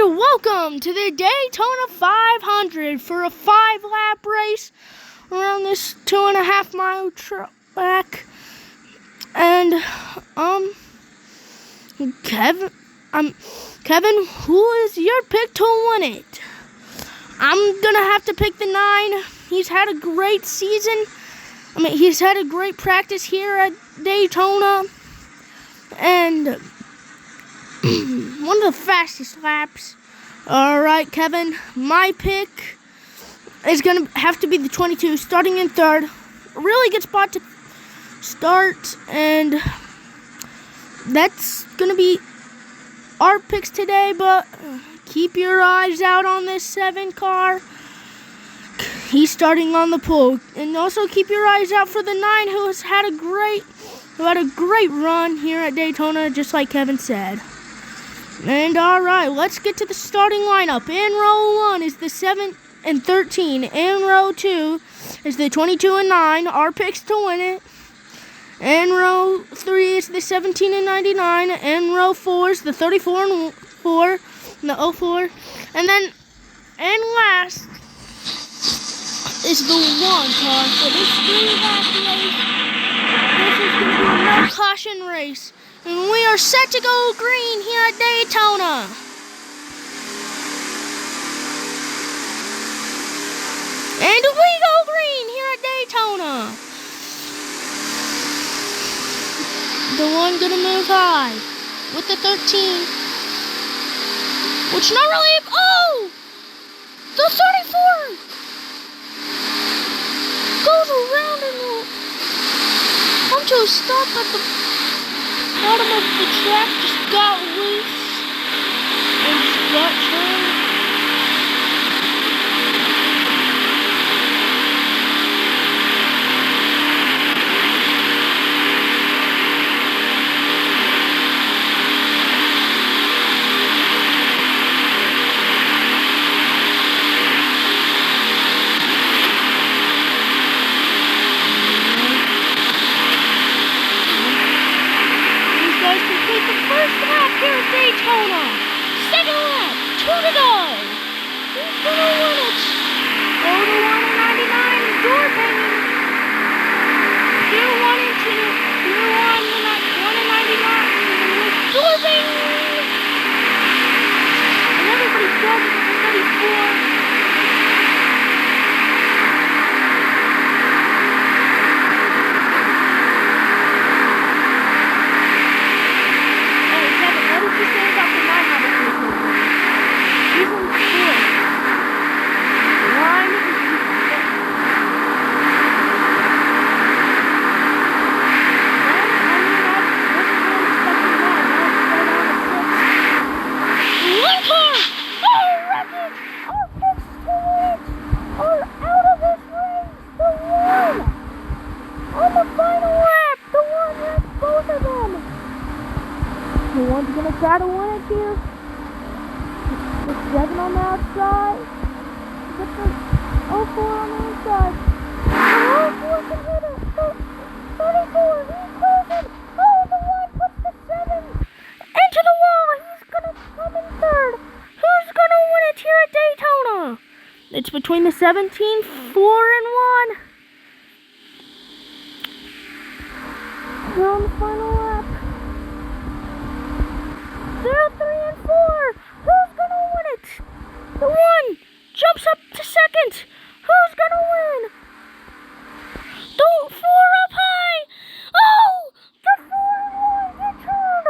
welcome to the Daytona 500 for a 5-lap race around this 2.5-mile track. And Kevin, who is your pick to win it? I'm gonna have to pick the 9. He's had a great season. He's had a great practice here at Daytona, and one of the fastest laps. All right, Kevin, my pick is going to have to be the 22, starting in third. A really good spot to start, and that's going to be our picks today, but keep your eyes out on this 7 car. He's starting on the pole, and also keep your eyes out for the 9, who had a great run here at Daytona, just like Kevin said. And all right, let's get to the starting lineup. In row 1 is the 7 and 13. In row 2 is the 22 and 9. Our picks to win it. In row 3 is the 17 and 99. In row 4 is the 34 and 4, and the 04. And then, in last is the 1 car for this 3-lap race. This is going to be a no caution race. And we are set to go green here at Daytona. And we go green here at Daytona. The 1 gonna move high with the 13. Which not really, oh! The 34 goes around and will come to a stop at the bottom of the track. Just got loose and just got turned. First lap here at Daytona. Second lap, 2 to go. Who's gonna win it? Go to 1 and 99 and door banging. Gear 1 and 2. Gear 1 and 99. Door banging. And everybody's building at 34. The 1's gonna try to win it here. The 7 on the outside. Get the 04 on the inside. The 04 can hit it. The 34, he's closing. Oh, the 1 puts the 7 into the wall. He's gonna come in third. Who's gonna win it here at Daytona? It's between the 17, 4 and 1. We're on the final lap. 0, 3, and 4. Who's gonna win it? The 1 jumps up to second. Who's gonna win? The 4 up high. Oh, the 4 and 1 get turned.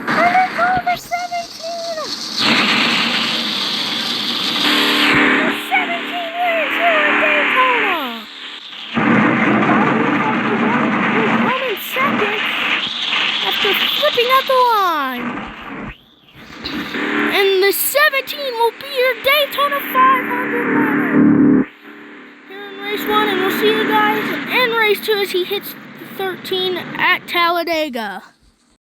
And it's over 17. The 17 wins here at Daytona. The 1 will come in second after flipping out the line. And the 17 will be your Daytona 500 winner here in race 1, and we'll see you guys in race 2 as he hits the 13 at Talladega.